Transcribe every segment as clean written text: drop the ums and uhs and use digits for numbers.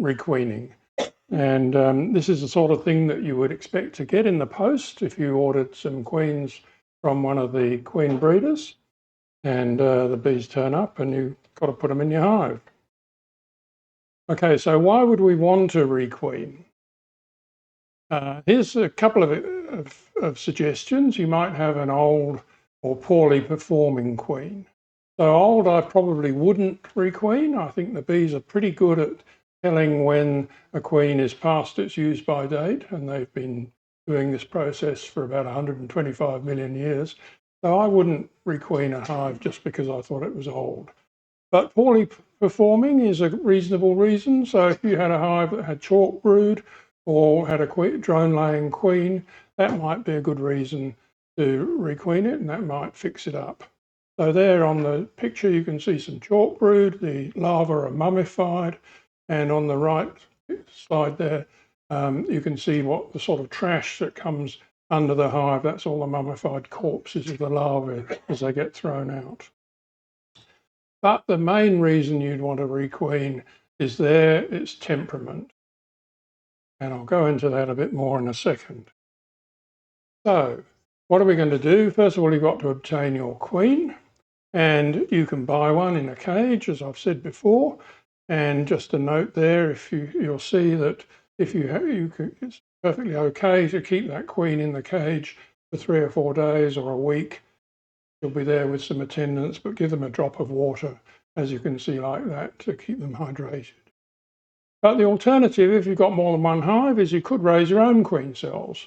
requeening. And this is the sort of thing that you would expect to get in the post if you ordered some queens from one of the queen breeders, and the bees turn up and you've got to put them in your hive. Okay, so why would we want to requeen? Here's a couple of suggestions. You might have an old or poorly performing queen. So old, I probably wouldn't requeen. I think the bees are pretty good at telling when a queen is past its use by date, and they've been doing this process for about 125 million years. So I wouldn't requeen a hive just because I thought it was old. But poorly performing is a reasonable reason. So if you had a hive that had chalk brood or had a drone-laying queen, that might be a good reason to requeen it, and that might fix it up. So there on the picture you can see some chalk brood, the larvae are mummified, and on the right slide there you can see what the sort of trash that comes under the hive. That's all the mummified corpses of the larvae as they get thrown out. But the main reason you'd want to requeen is its temperament. And I'll go into that a bit more in a second. So what are we going to do? First of all, you've got to obtain your queen, and you can buy one in a cage, as I've said before. And just a note there, if you'll see that if it's perfectly okay to keep that queen in the cage for 3 or 4 days or a week. You'll be there with some attendants, but give them a drop of water, as you can see like that, to keep them hydrated. But the alternative, if you've got more than one hive, is you could raise your own queen cells.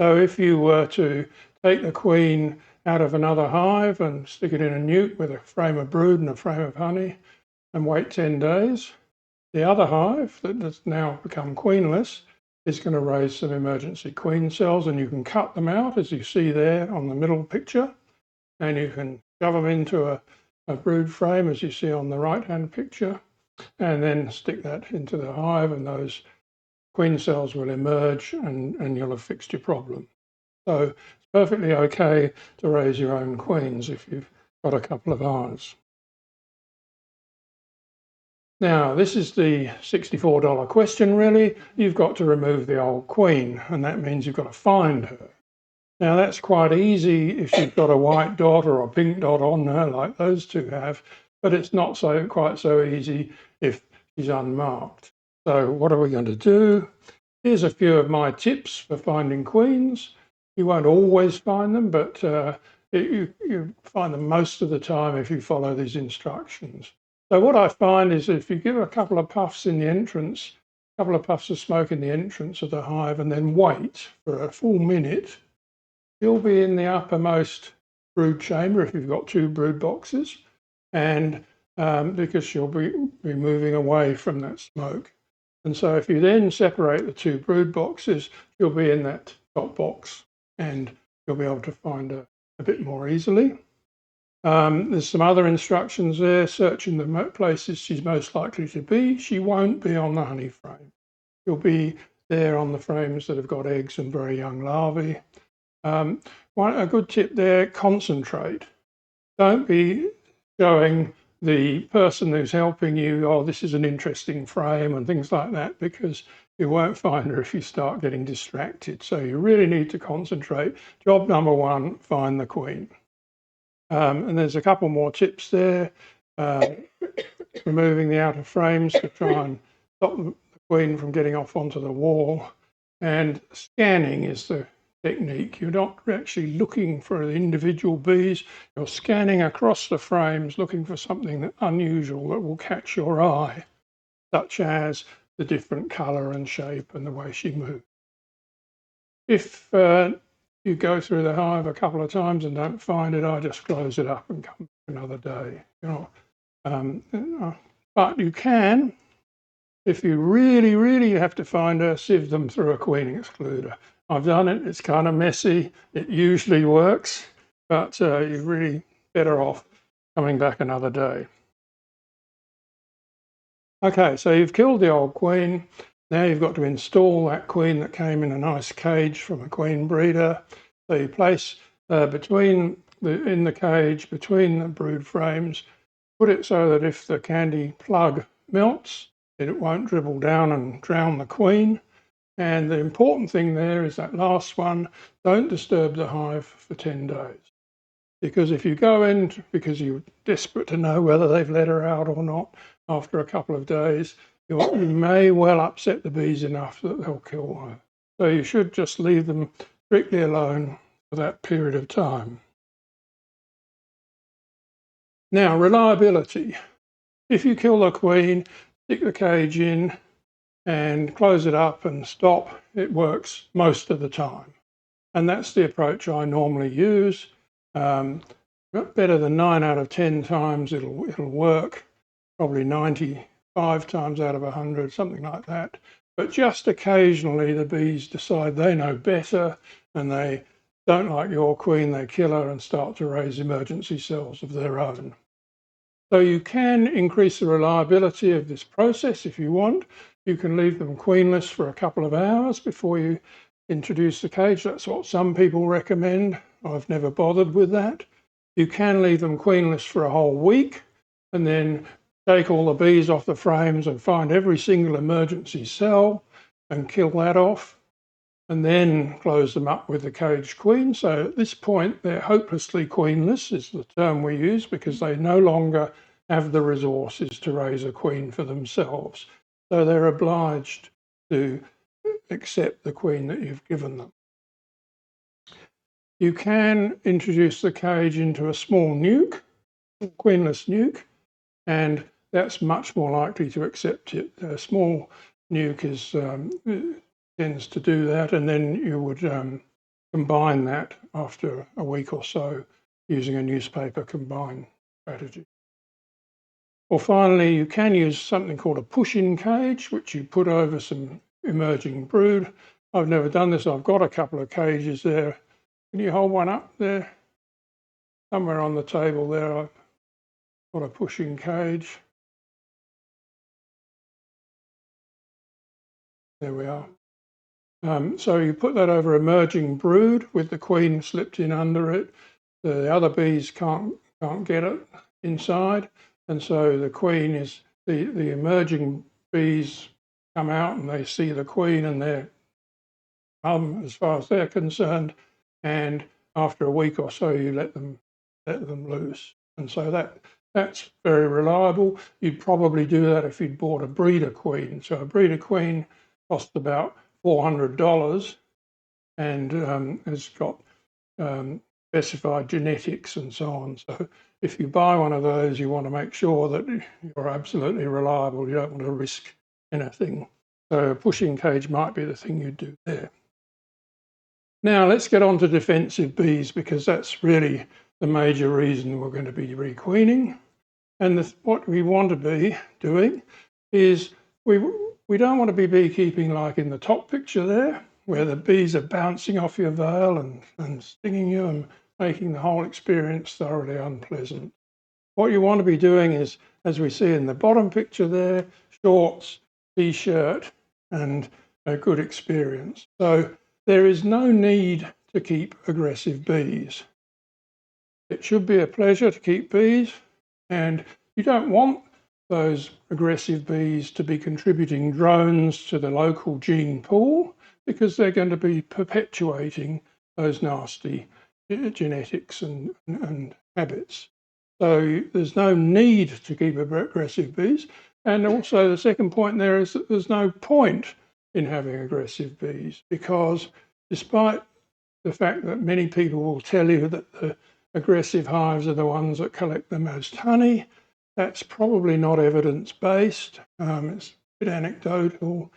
So if you were to take the queen out of another hive and stick it in a nute with a frame of brood and a frame of honey and wait 10 days, the other hive that has now become queenless is going to raise some emergency queen cells, and you can cut them out, as you see there on the middle picture. And you can shove them into a brood frame, as you see on the right-hand picture, and then stick that into the hive, and those queen cells will emerge, and you'll have fixed your problem. So it's perfectly okay to raise your own queens if you've got a couple of hives. Now, this is the $64 question, really. You've got to remove the old queen, and that means you've got to find her. Now that's quite easy if you've got a white dot or a pink dot on her like those two have, but it's not quite so easy if she's unmarked. So what are we going to do? Here's a few of my tips for finding queens. You won't always find them, but you find them most of the time if you follow these instructions. So what I find is if you give a couple of puffs in the entrance, a couple of puffs of smoke in the entrance of the hive, and then wait for a full minute, you'll be in the uppermost brood chamber if you've got 2 brood boxes, and because you'll be moving away from that smoke. And so if you then separate the 2 brood boxes, you'll be in that top box, and you'll be able to find her a bit more easily. There's some other instructions there, searching the places she's most likely to be. She won't be on the honey frame. She'll be there on the frames that have got eggs and very young larvae. A good tip there, concentrate. Don't be showing the person who's helping you, oh, this is an interesting frame and things like that, because you won't find her if you start getting distracted. So you really need to concentrate. Job number 1, find the queen. And there's a couple more tips there. Removing the outer frames to try and stop the queen from getting off onto the wall. And scanning is the technique. You're not actually looking for the individual bees. You're scanning across the frames, looking for something unusual that will catch your eye, such as the different colour and shape and the way she moves. If you go through the hive a couple of times and don't find it, I just close it up and come back another day. But you can, if you really, really have to find her, sieve them through a queen excluder. I've done it. It's kind of messy. It usually works, but you're really better off coming back another day. Okay, so you've killed the old queen. Now you've got to install that queen that came in a nice cage from a queen breeder. So you place in the cage, between the brood frames, put it so that if the candy plug melts, It won't dribble down and drown the queen. And the important thing there is that last one, don't disturb the hive for 10 days. Because if you go in because you're desperate to know whether they've let her out or not after a couple of days, you may well upset the bees enough that they'll kill her. So you should just leave them strictly alone for that period of time. Now, reliability. If you kill the queen, stick the cage in and close it up and stop, it works most of the time. And that's the approach I normally use. Better than 9 out of 10 times it'll work, probably 95 times out of 100, something like that. But just occasionally the bees decide they know better and they don't like your queen, they kill her and start to raise emergency cells of their own. So you can increase the reliability of this process if you want. You can leave them queenless for a couple of hours before you introduce the cage. That's what some people recommend. I've never bothered with that. You can leave them queenless for a whole week and then take all the bees off the frames and find every single emergency cell and kill that off, and then close them up with the caged queen. So at this point, they're hopelessly queenless is the term we use, because they no longer have the resources to raise a queen for themselves. So they're obliged to accept the queen that you've given them. You can introduce the cage into a small nuke, queenless nuke, and that's much more likely to accept it. A small nuke tends to do that, and then you would combine that after a week or so using a newspaper combine strategy. Or finally, you can use something called a push-in cage, which you put over some emerging brood. I've never done this. I've got a couple of cages there. Can you hold one up there? Somewhere on the table there, I've got a push-in cage. There we are. So you put that over emerging brood with the queen slipped in under it. The other bees can't get it inside, and so the queen is the emerging bees come out and they see the queen and they're as far as they're concerned. And after a week or so, you let them loose, and so that's very reliable. You'd probably do that if you'd bought a breeder queen. So a breeder queen costs about $400 and has got specified genetics and so on. So if you buy one of those, you want to make sure that you're absolutely reliable. You don't want to risk anything. So a pushing cage might be the thing you'd do there. Now let's get on to defensive bees, because that's really the major reason we're going to be requeening. And what we want to be doing is we don't want to be beekeeping like in the top picture there, where the bees are bouncing off your veil and stinging you and making the whole experience thoroughly unpleasant. What you want to be doing is, as we see in the bottom picture there, shorts, t-shirt, and a good experience. So there is no need to keep aggressive bees. It should be a pleasure to keep bees, and you don't want those aggressive bees to be contributing drones to the local gene pool, because they're going to be perpetuating those nasty genetics and habits. So there's no need to keep aggressive bees. And also the second point there is that there's no point in having aggressive bees, because despite the fact that many people will tell you that the aggressive hives are the ones that collect the most honey, that's probably not evidence-based. It's a bit anecdotal,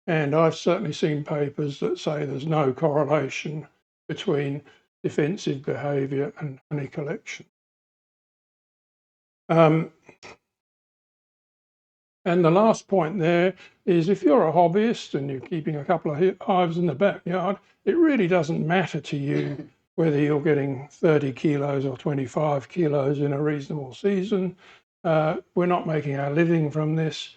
and I've certainly seen papers that say there's no correlation between defensive behaviour and honey collection. And the last point there is, if you're a hobbyist and you're keeping a couple of hives in the backyard, it really doesn't matter to you whether you're getting 30 kilos or 25 kilos in a reasonable season. We're not making our living from this.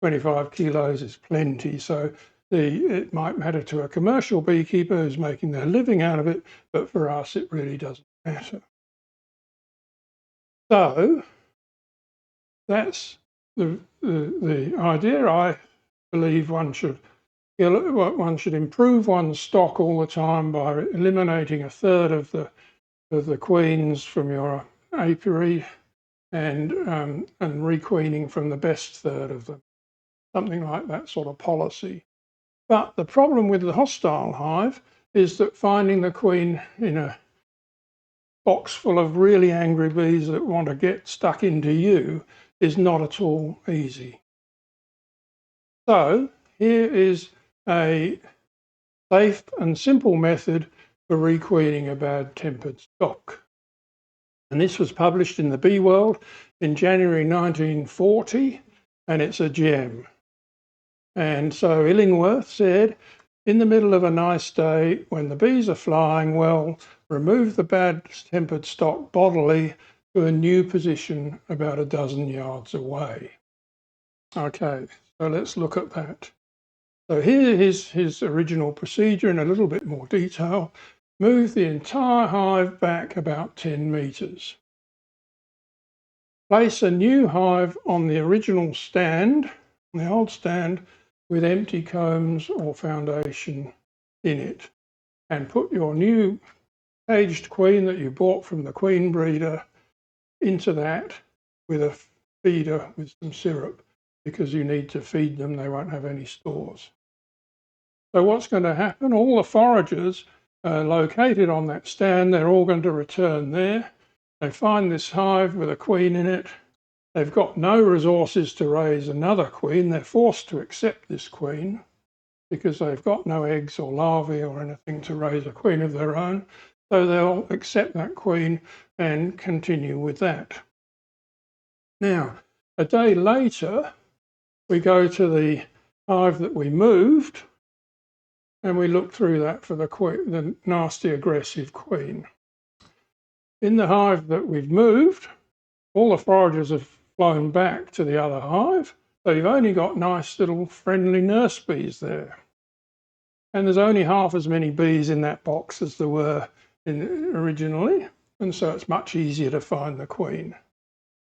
25 kilos is plenty. So it might matter to a commercial beekeeper who's making their living out of it, but for us, it really doesn't matter. So that's the the idea, I believe one should improve one's stock all the time by eliminating a third of the queens from your apiary and requeening from the best third of them, something like that sort of policy. But the problem with the hostile hive is that finding the queen in a box full of really angry bees that want to get stuck into you is not at all easy. So here is a safe and simple method for requeening a bad-tempered stock. And this was published in the Bee World in January 1940, and it's a gem. And so Illingworth said, in the middle of a nice day, when the bees are flying well, remove the bad-tempered stock bodily to a new position about a dozen yards away. Okay, so let's look at that. So here is his original procedure in a little bit more detail. Move the entire hive back about 10 metres. Place a new hive on the original stand, the old stand, with empty combs or foundation in it, and put your new caged queen that you bought from the queen breeder into that with a feeder with some syrup, because you need to feed them, they won't have any stores. So what's going to happen, all the foragers located on that stand, they're all going to return there. They find this hive with a queen in it. They've got no resources to raise another queen. They're forced to accept this queen because they've got no eggs or larvae or anything to raise a queen of their own. So they'll accept that queen and continue with that. Now, a day later, we go to the hive that we moved, and we look through that for the nasty aggressive queen. In the hive that we've moved, all the foragers have flown back to the other hive, so you've only got nice little friendly nurse bees there. And there's only half as many bees in that box as there were originally, and so it's much easier to find the queen.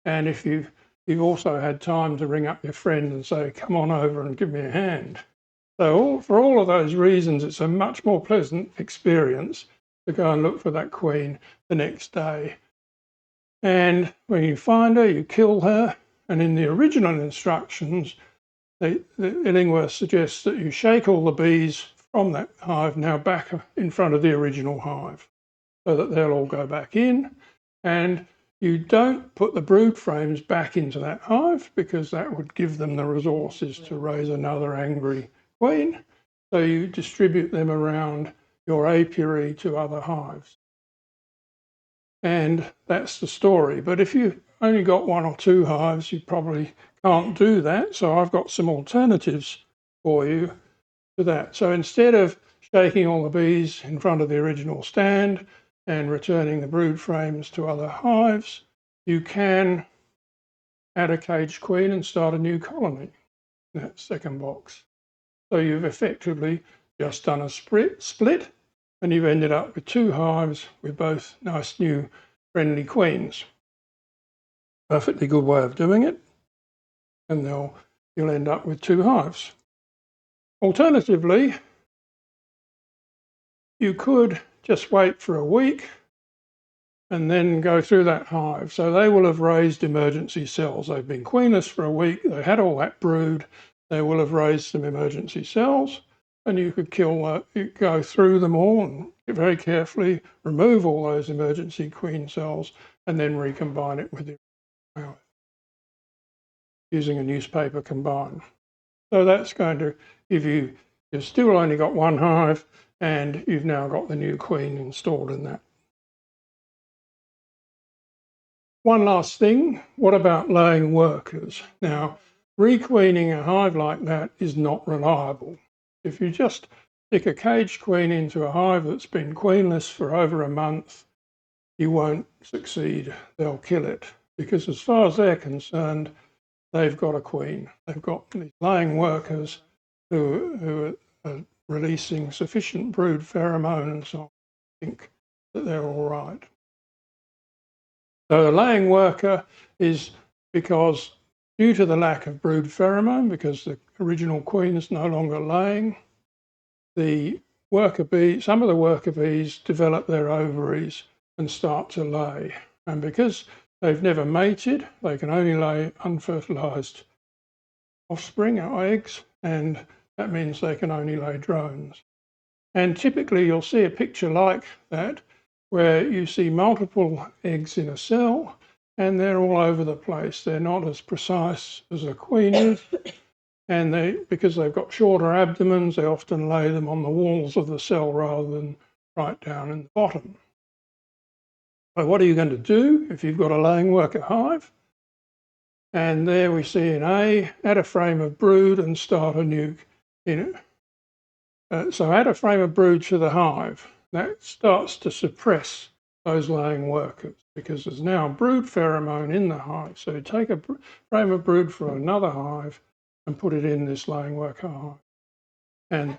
And if you've also had time to ring up your friend and say, come on over and give me a hand. So for all of those reasons, it's a much more pleasant experience to go and look for that queen the next day. And when you find her, you kill her. And in the original instructions, Illingworth suggests that you shake all the bees from that hive now back in front of the original hive so that they'll all go back in. And you don't put the brood frames back into that hive because that would give them the resources to raise another angry queen. So you distribute them around your apiary to other hives. And that's the story. But if you've only got one or two hives, you probably can't do that. So I've got some alternatives for you to that. So instead of shaking all the bees in front of the original stand and returning the brood frames to other hives, you can add a caged queen and start a new colony in that second box. So you've effectively just done a split, and you've ended up with two hives with both nice new friendly queens. Perfectly good way of doing it, and you'll end up with two hives. Alternatively, you could just wait for a week and then go through that hive. So they will have raised emergency cells. They've been queenless for a week, they had all that brood, they will have raised some emergency cells, and you could go through them all and very carefully remove all those emergency queen cells and then recombine it with the hive using a newspaper combine. So that's going to give you've still only got one hive and you've now got the new queen installed in that. One last thing, what about laying workers? Now, requeening a hive like that is not reliable. If you just stick a caged queen into a hive that's been queenless for over a month, you won't succeed. They'll kill it because as far as they're concerned, they've got a queen. They've got these laying workers who are releasing sufficient brood pheromone and so on to think that they're all right. So a laying worker is because due to the lack of brood pheromone, because the original queen is no longer laying, some of the worker bees develop their ovaries and start to lay. And because they've never mated, they can only lay unfertilized offspring or eggs, and that means they can only lay drones. And typically you'll see a picture like that where you see multiple eggs in a cell and they're all over the place. They're not as precise as a queen is, and because they've got shorter abdomens, they often lay them on the walls of the cell rather than right down in the bottom. So what are you going to do if you've got a laying worker hive? And there we see in A, add a frame of brood and start a nuke in it. So add a frame of brood to the hive. That starts to suppress those laying workers because there's now brood pheromone in the hive. So take a frame of brood from another hive and put it in this laying worker hive. And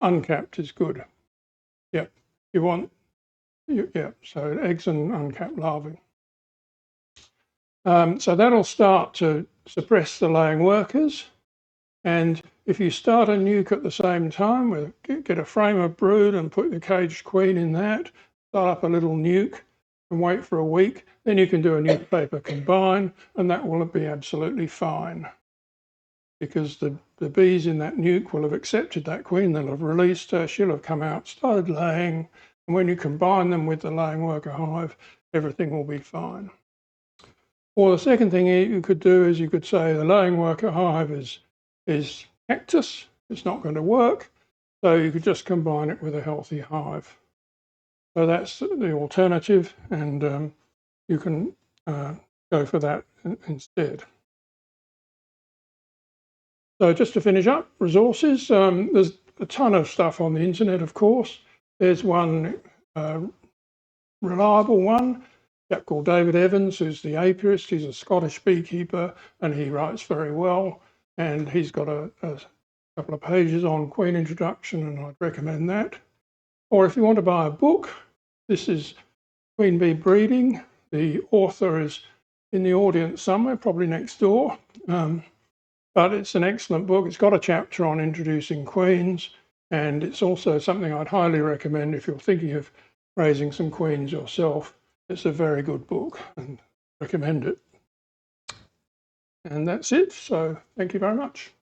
uncapped is good. Yep. You want, so eggs and uncapped larvae. So that'll start to suppress the laying workers. And if you start a nuke at the same time, get a frame of brood and put the caged queen in that, start up a little nuke and wait for a week, then you can do a nuke paper combine, and that will be absolutely fine. Because the bees in that nuke will have accepted that queen, they'll have released her, she'll have come out, started laying, and when you combine them with the laying worker hive, everything will be fine. Or the second thing you could do is you could say the laying worker hive is cactus, it's not going to work, so you could just combine it with a healthy hive. So that's the alternative, and you can go for that instead. So just to finish up, resources, there's a ton of stuff on the internet, of course. There's one reliable one, a chap called David Evans, who's the apiarist. He's a Scottish beekeeper and he writes very well. And he's got a couple of pages on queen introduction, and I'd recommend that. Or if you want to buy a book, this is Queen Bee Breeding. The author is in the audience somewhere, probably next door. But it's an excellent book. It's got a chapter on introducing queens, and it's also something I'd highly recommend if you're thinking of raising some queens yourself. It's a very good book and recommend it. And that's it. So thank you very much.